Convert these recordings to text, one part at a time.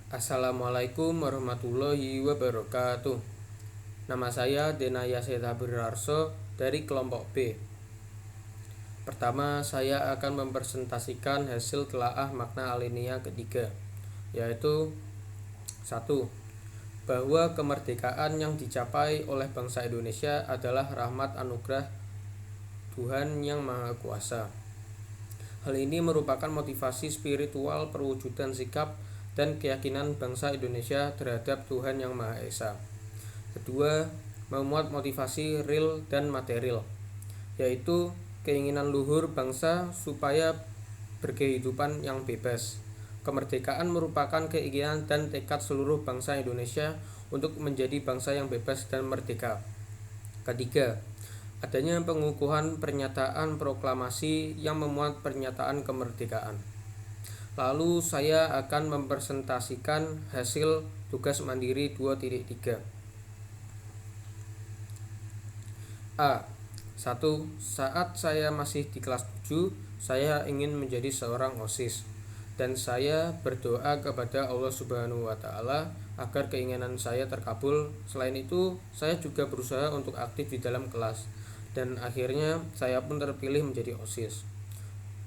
Assalamualaikum warahmatullahi wabarakatuh. Nama saya Denaya Seta Berarso dari kelompok B. Pertama, saya akan mempresentasikan hasil telaah makna alinea ketiga, yaitu 1. Bahwa kemerdekaan yang dicapai oleh bangsa Indonesia adalah rahmat anugerah Tuhan Yang Maha Kuasa. Hal ini merupakan motivasi spiritual perwujudan sikap dan keyakinan bangsa Indonesia terhadap Tuhan Yang Maha Esa. Kedua, memuat motivasi real dan material, yaitu keinginan luhur bangsa supaya berkehidupan yang bebas. Kemerdekaan merupakan keinginan dan tekad seluruh bangsa Indonesia untuk menjadi bangsa yang bebas dan merdeka. Ketiga, adanya pengukuhan pernyataan proklamasi yang memuat pernyataan kemerdekaan. Lalu saya akan mempresentasikan hasil tugas mandiri 2.3. A. 1. Saat saya masih di kelas 7, saya ingin menjadi seorang OSIS dan saya berdoa kepada Allah Subhanahu wa taala agar keinginan saya terkabul. Selain itu, saya juga berusaha untuk aktif di dalam kelas dan akhirnya saya pun terpilih menjadi OSIS.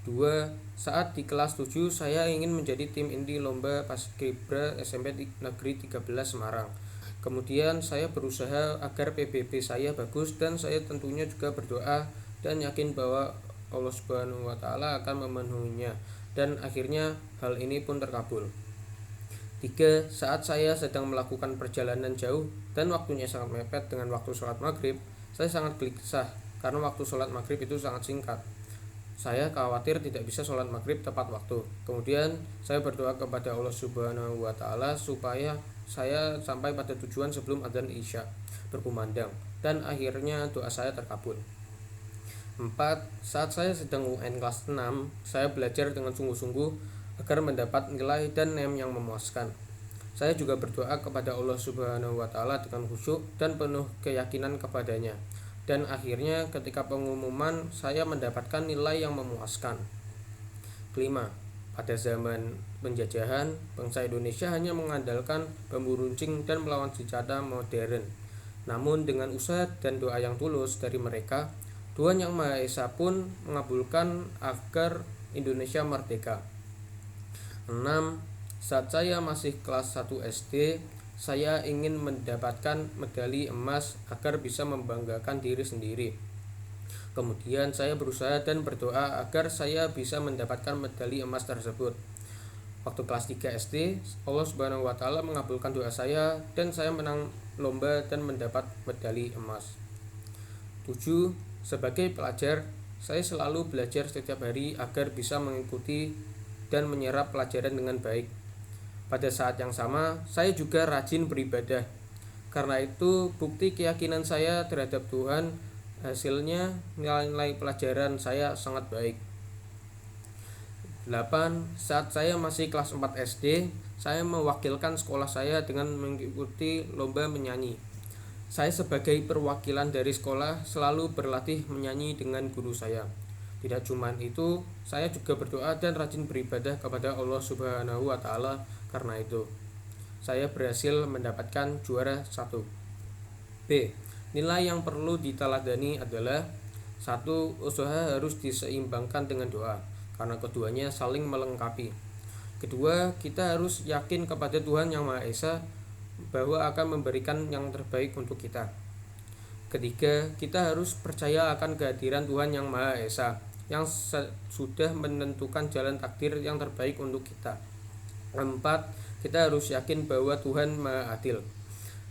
2. Saat di kelas 7, saya ingin menjadi tim inti lomba Paskibra SMP Negeri 13 Semarang. Kemudian saya berusaha agar PBB saya bagus dan saya tentunya juga berdoa dan yakin bahwa Allah Subhanahu wa taala akan memenuhinya dan akhirnya hal ini pun terkabul. 3. Saat saya sedang melakukan perjalanan jauh dan waktunya sangat mepet dengan waktu sholat maghrib, saya sangat gelisah karena waktu sholat maghrib itu sangat singkat. Saya khawatir tidak bisa sholat maghrib tepat waktu. Kemudian saya berdoa kepada Allah Subhanahu wa taala supaya saya sampai pada tujuan sebelum adzan Isya berkumandang dan akhirnya doa saya terkabul. 4. Saat saya sedang UN kelas 6, saya belajar dengan sungguh-sungguh agar mendapat nilai dan NEM yang memuaskan. Saya juga berdoa kepada Allah Subhanahu wa taala dengan khusyuk dan penuh keyakinan kepadanya. Dan akhirnya ketika pengumuman saya mendapatkan nilai yang memuaskan. 5. Pada zaman penjajahan, bangsa Indonesia hanya mengandalkan bambu runcing dan melawan senjata modern. Namun dengan usaha dan doa yang tulus dari mereka, Tuhan Yang Maha Esa pun mengabulkan agar Indonesia merdeka. 6. Saat saya masih kelas 1 SD, saya ingin mendapatkan medali emas agar bisa membanggakan diri sendiri. Kemudian saya berusaha dan berdoa agar saya bisa mendapatkan medali emas tersebut. Waktu kelas 3 SD, Allah Subhanahu wa taala mengabulkan doa saya dan saya menang lomba dan mendapat medali emas. 7. Sebagai pelajar, saya selalu belajar setiap hari agar bisa mengikuti dan menyerap pelajaran dengan baik. Pada saat yang sama, saya juga rajin beribadah. Karena itu, bukti keyakinan saya terhadap Tuhan, hasilnya nilai-nilai pelajaran saya sangat baik. 8. Saat saya masih kelas 4 SD, saya mewakilkan sekolah saya dengan mengikuti lomba menyanyi. Saya sebagai perwakilan dari sekolah selalu berlatih menyanyi dengan guru saya. Tidak cuma itu, saya juga berdoa dan rajin beribadah kepada Allah Subhanahu wa taala. Karena itu, saya berhasil mendapatkan juara 1. B. Nilai yang perlu diteladani adalah 1. Usaha harus diseimbangkan dengan doa, karena keduanya saling melengkapi. Kedua, kita harus yakin kepada Tuhan Yang Maha Esa bahwa akan memberikan yang terbaik untuk kita. Ketiga, kita harus percaya akan kehadiran Tuhan Yang Maha Esa yang sudah menentukan jalan takdir yang terbaik untuk kita. 4. Kita harus yakin bahwa Tuhan Maha Adil.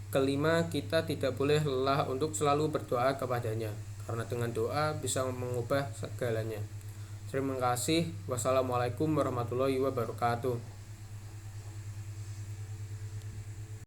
Kelima, kita tidak boleh lelah untuk selalu berdoa kepadanya, karena dengan doa bisa mengubah segalanya. Terima kasih. Wassalamualaikum warahmatullahi wabarakatuh.